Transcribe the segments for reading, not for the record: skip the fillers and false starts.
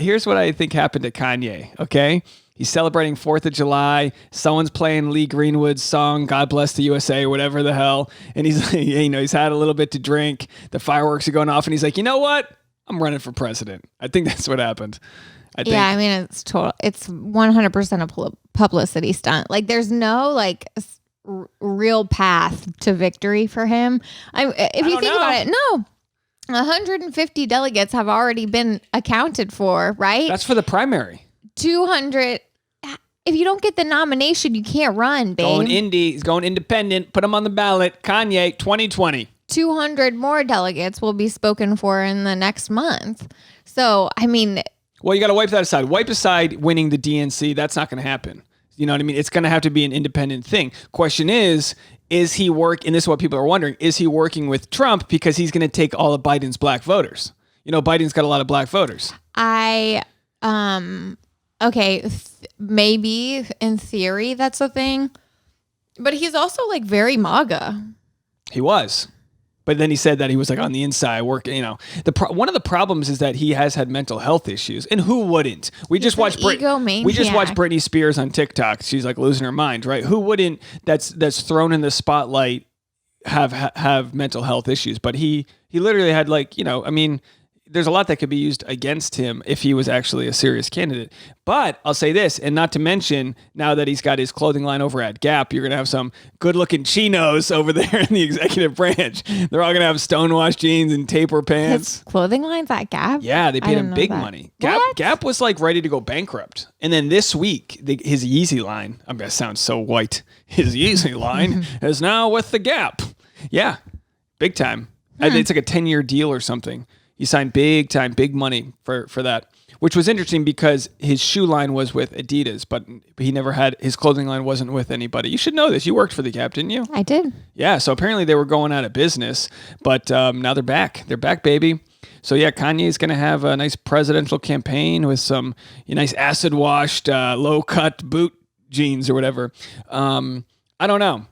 Here's what I think happened to Kanye, okay? He's celebrating 4th of July. Someone's playing Lee Greenwood's song, God Bless the USA, or whatever the hell. And he's, he's had a little bit to drink. The fireworks are going off. And he's like, you know what? I'm running for president. I think that's what happened. I mean, it's 100% a publicity stunt. Like, there's no real path to victory for him. If you think about it, no. 150 delegates have already been accounted for, right? That's for the primary. 200. If you don't get the nomination, you can't run, babe. Going indie. He's going independent. Put him on the ballot. Kanye, 2020. 200 more delegates will be spoken for in the next month. So, I mean... Well, you got to wipe that aside. Wipe aside winning the DNC. That's not going to happen. You know what I mean? It's going to have to be an independent thing. Question is he and this is what people are wondering, is he working with Trump because he's going to take all of Biden's black voters? You know, Biden's got a lot of black voters. Maybe in theory that's a thing, but he's also very MAGA. He was. But then he said that he was on the inside working, one of the problems is that he has had mental health issues, and who wouldn't? We just watched Britney Spears on TikTok. She's losing her mind, right? Who wouldn't that's thrown in the spotlight have mental health issues? But he literally had there's a lot that could be used against him if he was actually a serious candidate. But I'll say this, and not to mention, now that he's got his clothing line over at Gap, you're going to have some good-looking chinos over there in the executive branch. They're all going to have stonewashed jeans and taper pants. His clothing line's at Gap? Yeah, they paid him big money. Gap was ready to go bankrupt. And then this week, his Yeezy line, I'm going to sound so white, his Yeezy line is now with the Gap. Yeah, big time. It's like a 10-year deal or something. He signed big money for that, which was interesting because his shoe line was with Adidas, but he never had, his clothing line wasn't with anybody. You should know this. You worked for the Gap, didn't you? I did. Yeah, so apparently they were going out of business, but now they're back. They're back, baby. So yeah, Kanye's going to have a nice presidential campaign with some nice acid-washed, low-cut boot jeans or whatever. I don't know.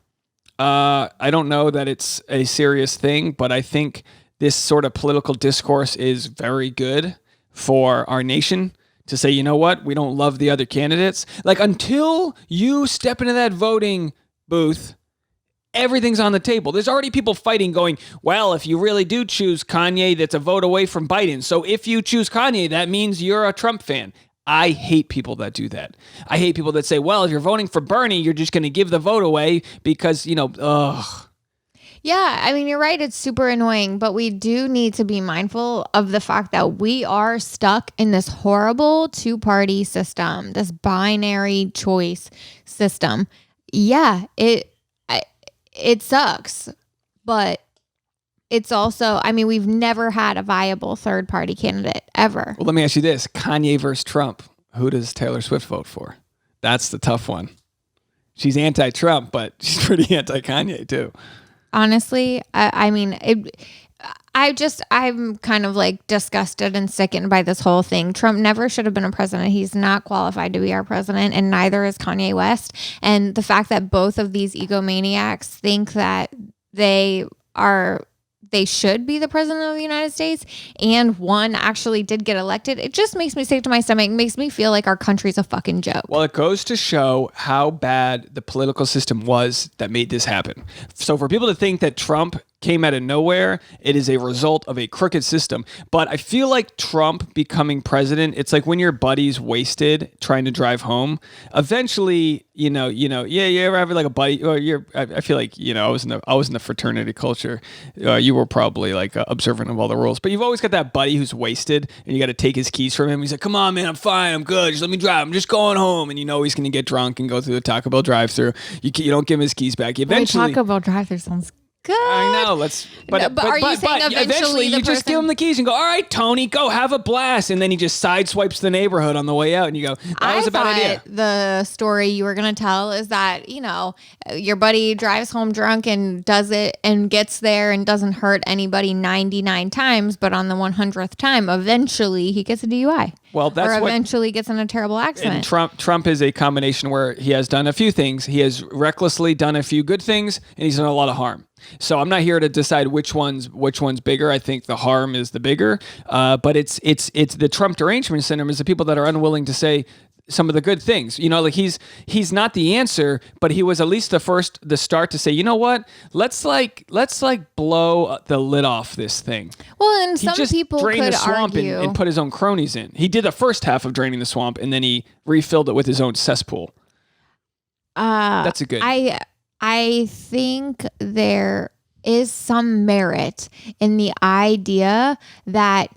I don't know that it's a serious thing, but I think this sort of political discourse is very good for our nation to say, you know what, we don't love the other candidates. Until you step into that voting booth, everything's on the table. There's already people fighting going, well, if you really do choose Kanye, that's a vote away from Biden. So if you choose Kanye, that means you're a Trump fan. I hate people that do that. I hate people that say, well, if you're voting for Bernie, you're just going to give the vote away because, ugh. Yeah, I mean, you're right. It's super annoying, but we do need to be mindful of the fact that we are stuck in this horrible two-party system, this binary choice system. Yeah, it sucks, but it's also, I mean, we've never had a viable third-party candidate ever. Well, let me ask you this. Kanye versus Trump. Who does Taylor Swift vote for? That's the tough one. She's anti-Trump, but she's pretty anti-Kanye, too. Honestly, I'm kind of disgusted and sickened by this whole thing. Trump never should have been a president. He's not qualified to be our president, and neither is Kanye West. And the fact that both of these egomaniacs think that they should be the president of the United States, and one actually did get elected, it just makes me sick to my stomach. It makes me feel like our country's a fucking joke. Well, it goes to show how bad the political system was that made this happen. So for people to think that Trump came out of nowhere, it is a result of a crooked system. But I feel like Trump becoming president, it's like when your buddy's wasted trying to drive home. Eventually, you ever have a buddy, or I feel like, I was in the fraternity culture. You were probably observant of all the rules, but you've always got that buddy who's wasted and you got to take his keys from him. He's like, come on, man, I'm fine. I'm good. Just let me drive. I'm just going home. And he's going to get drunk and go through the Taco Bell drive-thru. You don't give him his keys back. Eventually, Taco Bell drive-thru sounds good. I know. But are you saying eventually you just give him the keys and go, all right, Tony, go have a blast. And then he just sideswipes the neighborhood on the way out. And you go, that was a bad idea. The story you were going to tell is that, your buddy drives home drunk and does it and gets there and doesn't hurt anybody 99 times. But on the 100th time, eventually he gets a DUI. Well, that's or eventually gets in a terrible accident. And Trump is a combination where he has done a few things. He has recklessly done a few good things, and he's done a lot of harm. So I'm not here to decide which one's bigger. I think the harm is the bigger. But it's the Trump derangement syndrome is the people that are unwilling to say some of the good things. Like he's not the answer, but he was at least the start to say, you know what? Let's blow the lid off this thing. Well, and he some just people drained could the swamp argue and put his own cronies in. He did the first half of draining the swamp, and then he refilled it with his own cesspool. That's a good. I think there is some merit in the idea that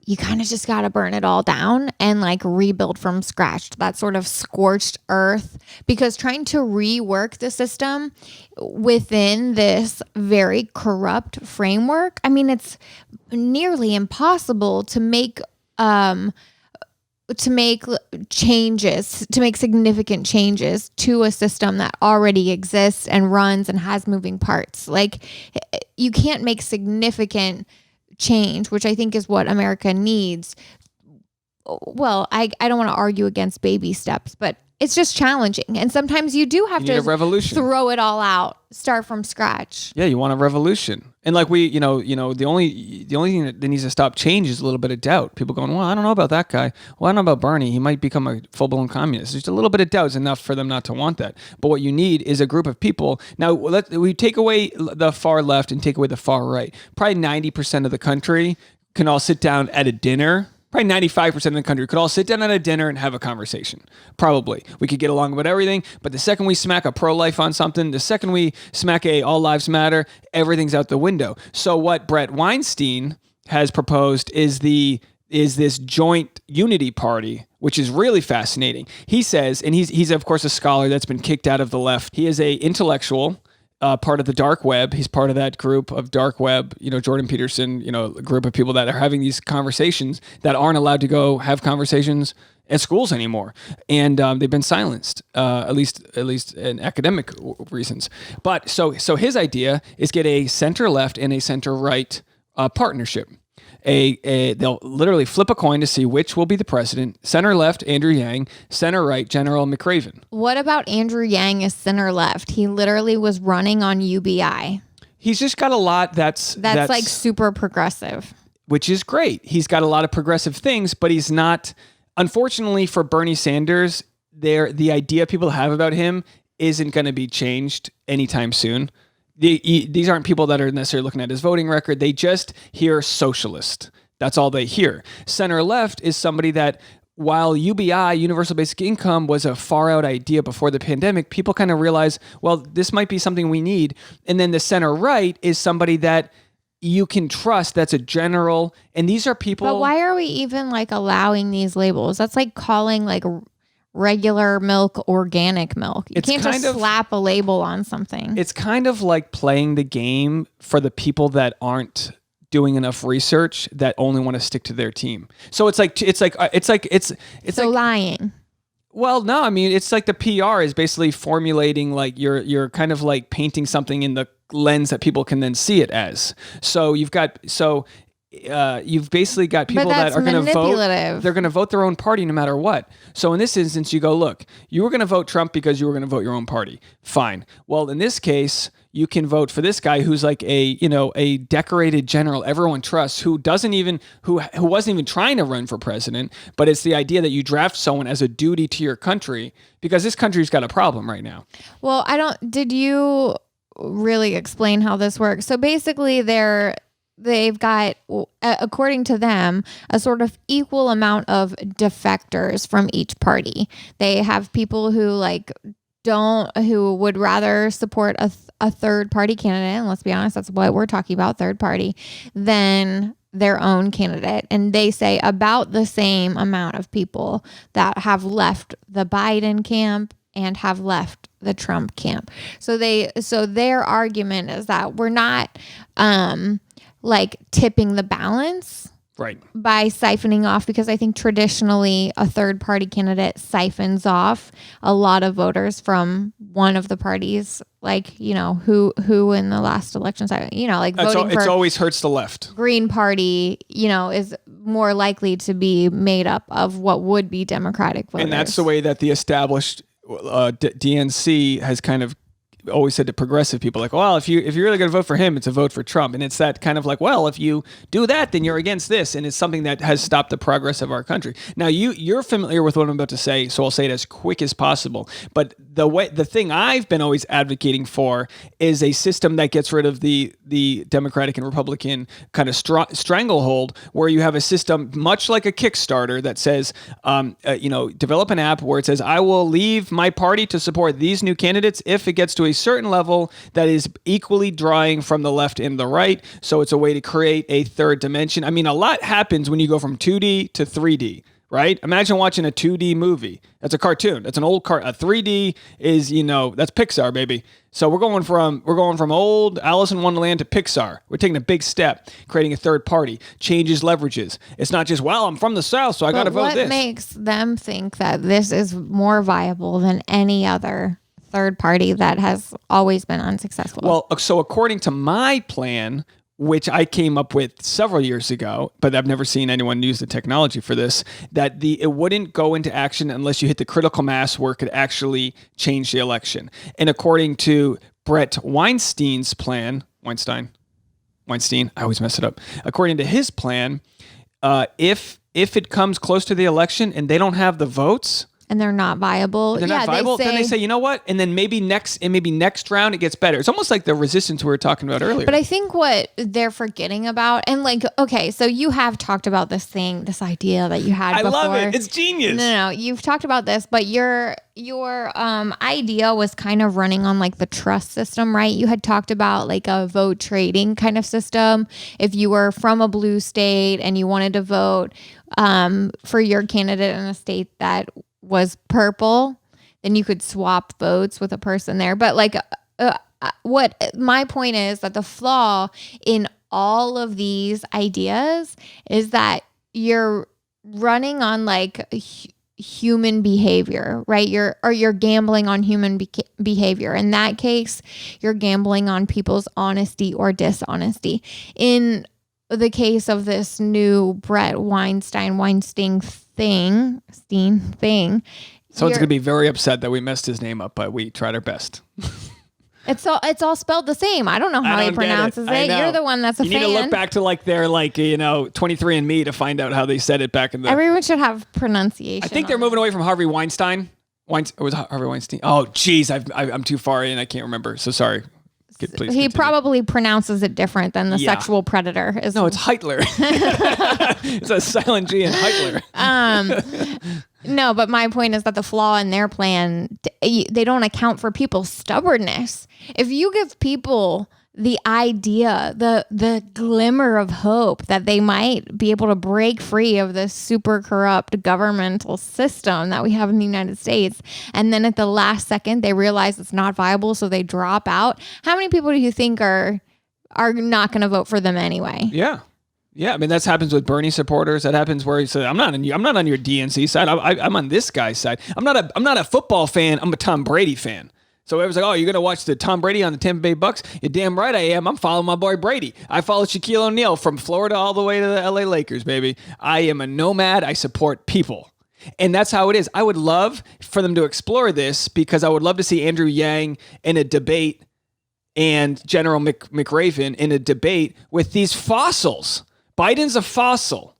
you kind of just got to burn it all down and like rebuild from scratch, that sort of scorched earth, because trying to rework the system within this very corrupt framework, I mean, it's nearly impossible to make changes, to make significant changes to a system that already exists and runs and has moving parts. Like, you can't make significant change, which I think is what America needs. Well, I don't want to argue against baby steps, but it's just challenging. And sometimes you do have to throw it all out, start from scratch. Yeah, you want a revolution. And like the only thing that needs to stop change is a little bit of doubt. People going, well, I don't know about that guy. Well, I don't know about Bernie. He might become a full-blown communist. Just a little bit of doubt is enough for them not to want that. But what you need is a group of people. Now, we take away the far left and take away the far right. Probably 90% of the country can all sit down at a dinner. Probably 95% of the country could all sit down at a dinner and have a conversation. Probably. We could get along about everything, but the second we smack a pro-life on something, the second we smack a all lives matter, everything's out the window. So what Bret Weinstein has proposed is this joint unity party, which is really fascinating. He says, and he's of course a scholar that's been kicked out of the left. He is a intellectual, part of the dark web. He's part of that group of dark web, Jordan Peterson, a group of people that are having these conversations that aren't allowed to go have conversations at schools anymore. And they've been silenced, at least in academic reasons. But so his idea is get a center left and a center right partnership. They'll literally flip a coin to see which will be the president. Center left, Andrew Yang. Center right, General McRaven. What about Andrew Yang as center left? He literally was running on UBI. He's just got a lot that's like super progressive. Which is great. He's got a lot of progressive things, but he's not. Unfortunately for Bernie Sanders, the idea people have about him isn't going to be changed anytime soon. These aren't people that are necessarily looking at his voting record. They just hear socialist. That's all they hear. Center left is somebody that, while UBI, universal basic income, was a far out idea before the pandemic, people kind of realize, well, this might be something we need. And then the center right is somebody that you can trust, that's a general. And these are people. But why are we even like allowing these labels? That's like calling like regular milk organic milk. You can't just slap a label on something. It's kind of like playing the game for the people that aren't doing enough research, that only want to stick to their team. So it's like lying. Well, no, I mean, it's like the PR is basically formulating, like you're kind of like painting something in the lens that people can then see it as. So you've basically got people that are going to vote. They're going to vote their own party no matter what. So in this instance, you go, look, you were going to vote Trump because you were going to vote your own party. Fine. Well, in this case, you can vote for this guy who's like a decorated general everyone trusts, who wasn't even trying to run for president, but it's the idea that you draft someone as a duty to your country, because this country's got a problem right now. Well, did you really explain how this works? So basically they've got, according to them, a sort of equal amount of defectors from each party. They have people who who would rather support a third party candidate, and let's be honest, that's what we're talking about, third party, than their own candidate. And they say about the same amount of people that have left the Biden camp and have left the Trump camp. So their argument is that we're not like tipping the balance Right. by siphoning off, because I think traditionally a third party candidate siphons off a lot of voters from one of the parties, like, you know, who in the last election, you know, like voting It's for always hurts the left. Green Party, you know, is more likely to be made up of what would be Democratic voters. And that's the way that the established DNC has kind of always said to progressive people, like, well, if you're really going to vote for him, it's a vote for Trump. And it's that kind of like, well, if you do that, then you're against this. And it's something that has stopped the progress of our country. Now, you're familiar with what I'm about to say, so I'll say it as quick as possible. But the thing I've been always advocating for is a system that gets rid of the Democratic and Republican kind of stranglehold, where you have a system much like a Kickstarter that says, develop an app where it says, I will leave my party to support these new candidates if it gets to a certain level that is equally drawing from the left and the right. So it's a way to create a third dimension. I mean, a lot happens when you go from 2D to 3D, right? Imagine watching a 2D movie. That's a cartoon. That's an old a 3D is, that's Pixar, baby. So we're going from old Alice in Wonderland to Pixar. We're taking a big step, creating a third party, changes leverages. It's not just, well, I'm from the South, so I got to vote this. What makes them think that this is more viable than any other third party that has always been unsuccessful? Well, so according to my plan, which I came up with several years ago, but I've never seen anyone use the technology for this, that it wouldn't go into action unless you hit the critical mass where it could actually change the election. And according to Bret Weinstein's plan, Weinstein, I always mess it up. According to his plan, if it comes close to the election and they don't have the votes, and they're not viable. Then they say, you know what? And then maybe next round it gets better. It's almost like the resistance we were talking about earlier. But I think what they're forgetting about, and like, okay, so you have talked about this idea that you had before. I love it. It's genius. No, you've talked about this, but your idea was kind of running on like the trust system, right? You had talked about like a vote trading kind of system. If you were from a blue state and you wanted to vote for your candidate in a state that was purple, then you could swap votes with a person there. But like, what my point is that the flaw in all of these ideas is that you're running on like human behavior, right? You're gambling on human behavior. In that case, you're gambling on people's honesty or dishonesty. In the case of this new Bret Weinstein thing. Someone's going to be very upset that we messed his name up, but we tried our best. It's all spelled the same. I don't know how he pronounces it. You're the one that's a fan. You need to look back to like their 23andMe to find out how they said it back in the... Everyone should have pronunciation. I think they're moving away from Harvey Weinstein. It was Harvey Weinstein. Oh, geez. I'm too far in. I can't remember. So sorry. Please he continue. probably pronounces it different than the sexual predator. No, it's Hitler. It's a silent G in Hitler. No, but my point is that the flaw in their plan, they don't account for people's stubbornness. If you give people the idea, the glimmer of hope that they might be able to break free of this super corrupt governmental system that we have in the United States, and then at the last second they realize it's not viable, so they drop out, how many people do you think are not going to vote for them anyway? Yeah. I mean, that happens with Bernie supporters. That happens where he said, I'm not on your DNC side. I'm on this guy's side. I'm not a football fan. I'm a Tom Brady fan. So everyone's like, oh, you're going to watch the Tom Brady on the Tampa Bay Bucks? You're damn right I am. I'm following my boy Brady. I follow Shaquille O'Neal from Florida all the way to the LA Lakers, baby. I am a nomad. I support people. And that's how it is. I would love for them to explore this, because I would love to see Andrew Yang in a debate and General McRaven in a debate with these fossils. Biden's a fossil.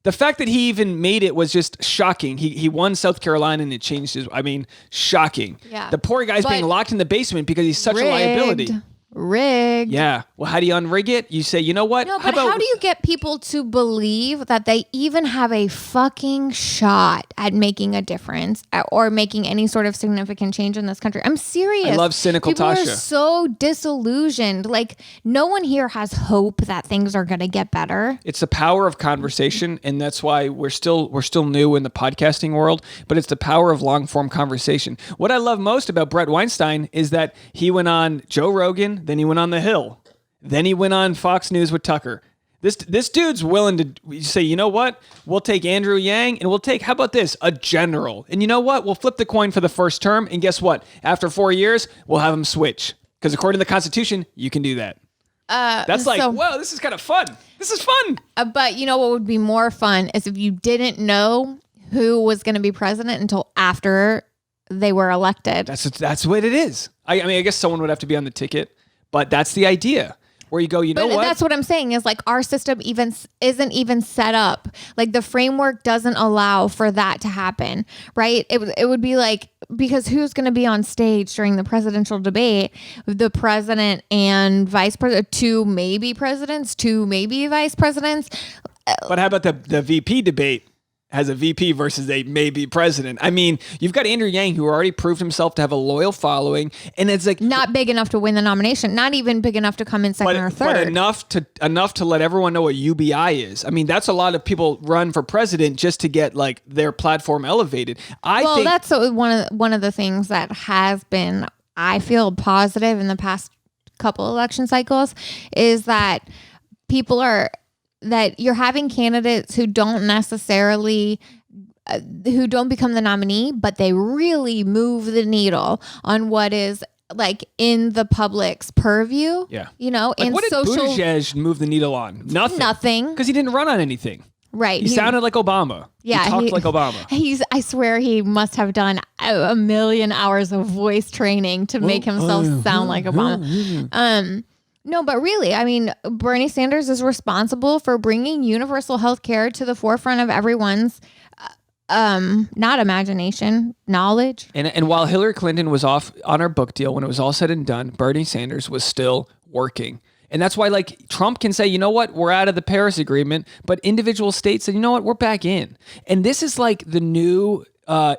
The fact that he even made it was just shocking. He won South Carolina and it changed his... I mean, shocking. Yeah. The poor guy's being locked in the basement because he's such a liability. Rigged. Yeah. Well, how do you unrig it? You say, you know what? No, but how do you get people to believe that they even have a fucking shot at making a difference or making any sort of significant change in this country? I'm serious. I love cynical people Tasha. People are so disillusioned. Like, no one here has hope that things are going to get better. It's the power of conversation, and that's why we're still new in the podcasting world, but it's the power of long-form conversation. What I love most about Bret Weinstein is that he went on Joe Rogan, then he went on The Hill. Then he went on Fox News with Tucker. This dude's willing to say, you know what? We'll take Andrew Yang and we'll take, how about this? A general. And you know what? We'll flip the coin for the first term. And guess what? After 4 years, we'll have him switch. Because according to the Constitution, you can do that. That's like, whoa, this is kind of fun. This is fun. But you know what would be more fun is if you didn't know who was going to be president until after they were elected. That's what it is. I mean, I guess someone would have to be on the ticket, but that's the idea. Where you go, you know what? That's what I'm saying is like our system isn't even set up. Like the framework doesn't allow for that to happen, right? It would be like, because who's going to be on stage during the presidential debate? The president and vice president, two maybe presidents, two maybe vice presidents. But how about the VP debate? Has a VP versus a maybe president. I mean, you've got Andrew Yang, who already proved himself to have a loyal following, and it's like not big enough to win the nomination, not even big enough to come in second or third, but enough to let everyone know what UBI is. I mean, that's a lot of people run for president just to get like their platform elevated. I think that's one of the things that has been, I feel, positive in the past couple election cycles is that that you're having candidates who don't necessarily who don't become the nominee, but they really move the needle on what is like in the public's purview. Yeah. You know, like in what did social Buttigieg move the needle on? Nothing. Because he didn't run on anything. Right. He sounded like Obama. Yeah. He talked like Obama. I swear he must have done a million hours of voice training to make himself sound like Obama. No, but really, I mean, Bernie Sanders is responsible for bringing universal health care to the forefront of everyone's, not imagination, knowledge. And while Hillary Clinton was off on her book deal, when it was all said and done, Bernie Sanders was still working. And that's why, like, Trump can say, you know what, we're out of the Paris Agreement, but individual states said, you know what, we're back in. And this is like the new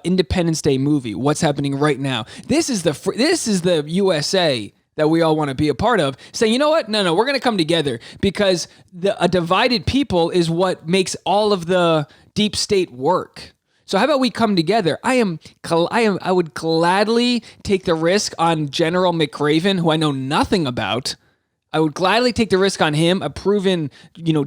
Independence Day movie, what's happening right now. This is the USA that we all want to be a part of, saying, you know what? No, we're going to come together because a divided people is what makes all of the deep state work. So how about we come together? I would gladly take the risk on General McRaven, who I know nothing about. I would gladly take the risk on him, a proven,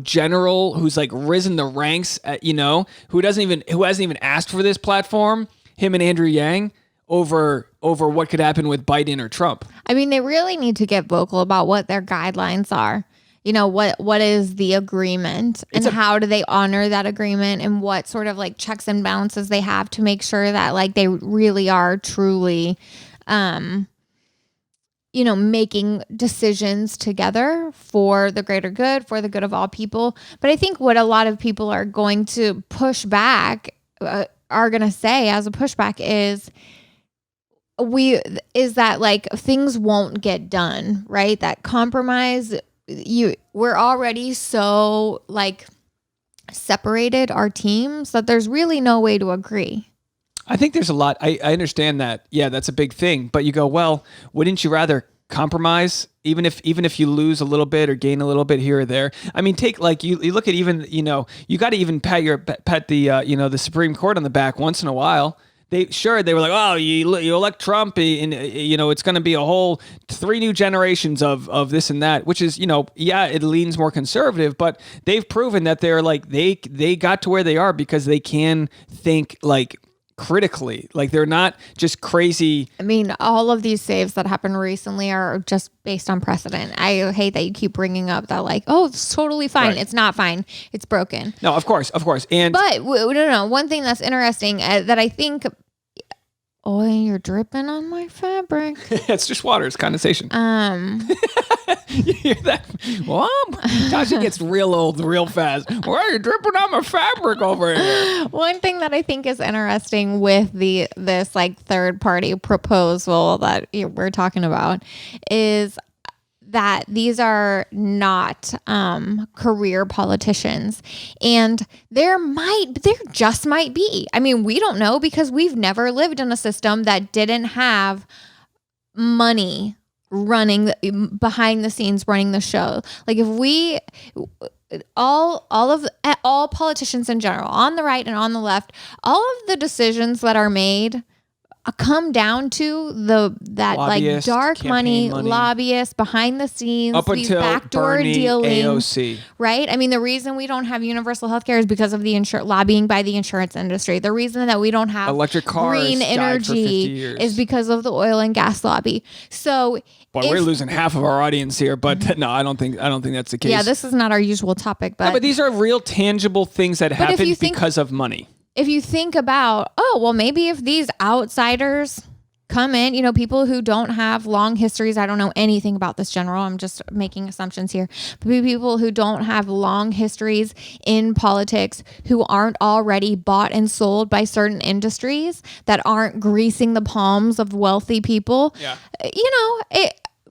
general who's like risen the ranks, who hasn't even asked for this platform, him and Andrew Yang, over what could happen with Biden or Trump. I mean, they really need to get vocal about what their guidelines are. What is the agreement and how do they honor that agreement and what sort of like checks and balances they have to make sure that like they really are truly, making decisions together for the greater good, for the good of all people. But I think what a lot of people are going to push back, are going to say as a pushback is that like things won't get done, right? That compromise, we're already so like separated our teams that there's really no way to agree. I think there's a lot. I understand that. Yeah, that's a big thing. But you go, well, wouldn't you rather compromise even if you lose a little bit or gain a little bit here or there? I mean, take like you look at even, you got to even pat the the Supreme Court on the back once in a while. They were like, oh, you elect Trump, and it's going to be a whole 3 new generations of this and that, which is it leans more conservative, but they've proven that they're like they got to where they are because they can think like critically, like they're not just crazy. I mean, all of these saves that happened recently are just based on precedent. I hate that you keep bringing up that like, oh, it's totally fine. Right. It's not fine. It's broken. No, of course. And but no. One thing that's interesting that I think. Oh, you're dripping on my fabric. It's just water. It's condensation. You hear that? Well, Tasha gets real old real fast. Why are you dripping on my fabric over here? One thing that I think is interesting with this like third party proposal that we're talking about is that these are not career politicians, and there just might be. I mean, we don't know because we've never lived in a system that didn't have money running behind the scenes, running the show. Like if we all politicians in general, on the right and on the left, all of the decisions that are made come down to that like dark money, lobbyists behind the scenes, up these until backdoor Bernie, dealings, AOC. right? I mean, the reason we don't have universal health care is because of the lobbying by the insurance industry. The reason that we don't have electric cars green energy is because of the oil and gas lobby. So Boy, we're losing half of our audience here, but no, I don't think that's the case. Yeah, this is not our usual topic, but but these are real tangible things that happen because of money. If you think about, maybe if these outsiders come in, people who don't have long histories, I don't know anything about this general, I'm just making assumptions here, but people who don't have long histories in politics, who aren't already bought and sold by certain industries, that aren't greasing the palms of wealthy people,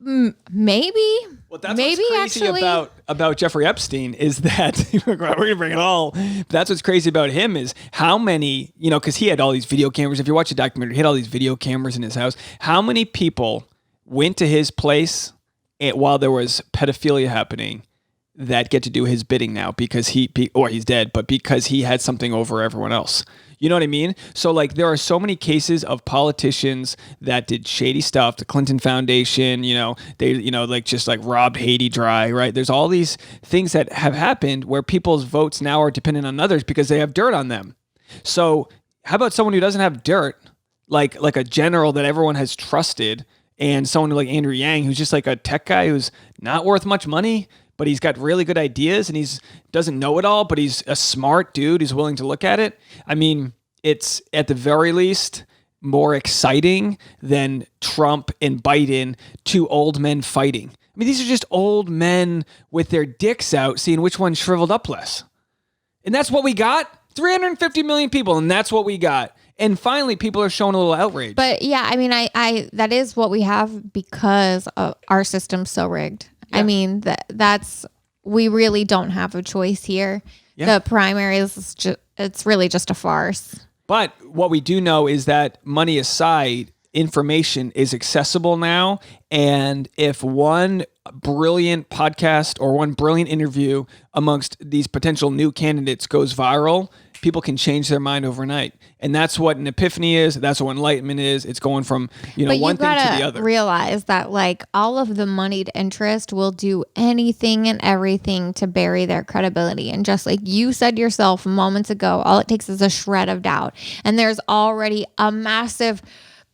maybe. Well, that's what's crazy about Jeffrey Epstein is that we're going to bring it all. That's what's crazy about him is how many, because he had all these video cameras. If you watch the documentary, he had all these video cameras in his house. How many people went to his place while there was pedophilia happening that get to do his bidding now because he's dead, but because he had something over everyone else? You know what I mean? So like there are so many cases of politicians that did shady stuff. The Clinton Foundation, they like just like robbed Haiti dry, right? There's all these things that have happened where people's votes now are dependent on others because they have dirt on them. So how about someone who doesn't have dirt, like a general that everyone has trusted, and someone like Andrew Yang, who's just like a tech guy who's not worth much money, but he's got really good ideas and he's doesn't know it all, but he's a smart dude who's willing to look at it. I mean, it's at the very least more exciting than Trump and Biden, two old men fighting. I mean, these are just old men with their dicks out, seeing which one shriveled up less. And that's what we got. 350 million people, and that's what we got. And finally, people are showing a little outrage. But yeah, I mean, I that is what we have because our system's so rigged. Yeah. I mean, we really don't have a choice here. Yeah. The primaries, it's really just a farce. But what we do know is that money aside, information is accessible now. And if one brilliant podcast or one brilliant interview amongst these potential new candidates goes viral, people can change their mind overnight. And that's what an epiphany is. That's what enlightenment is. It's going from, one thing to the other. Realize that like all of the moneyed interest will do anything and everything to bury their credibility. And just like you said yourself moments ago, all it takes is a shred of doubt. And there's already a massive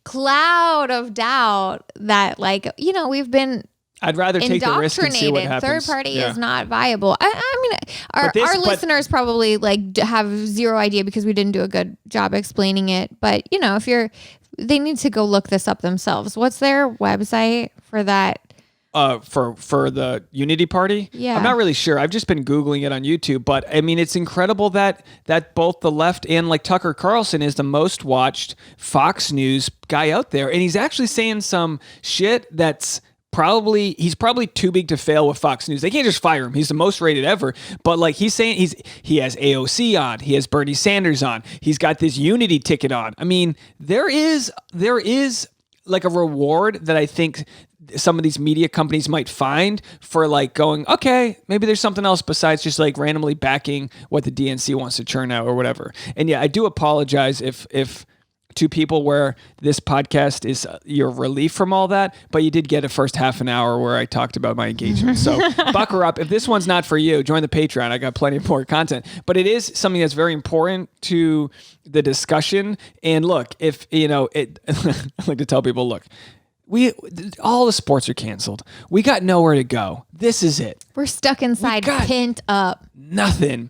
cloud of doubt that we've been I'd rather take the risk and see what happens. Third party is not viable. I mean, our listeners probably have zero idea because we didn't do a good job explaining it. But they need to go look this up themselves. What's their website for that? For the Unity Party? Yeah. I'm not really sure. I've just been Googling it on YouTube, but I mean, it's incredible that both the left and like Tucker Carlson is the most watched Fox News guy out there. And he's actually saying some shit that's he's probably too big to fail with Fox News. They can't just fire him. He's the most rated ever. But like he's saying he has AOC on, he has Bernie Sanders on, he's got this Unity ticket on. I mean, there is like a reward that I think some of these media companies might find for like going, okay, maybe there's something else besides just like randomly backing what the DNC wants to churn out or whatever. And yeah, I do apologize if to people where this podcast is your relief from all that, but you did get a first half an hour where I talked about my engagement. So bucker up. If this one's not for you, join the Patreon. I got plenty more content, but it is something that's very important to the discussion. And look, if I like to tell people, look, all the sports are canceled. We got nowhere to go. This is it. We're stuck inside, pent up. Nothing.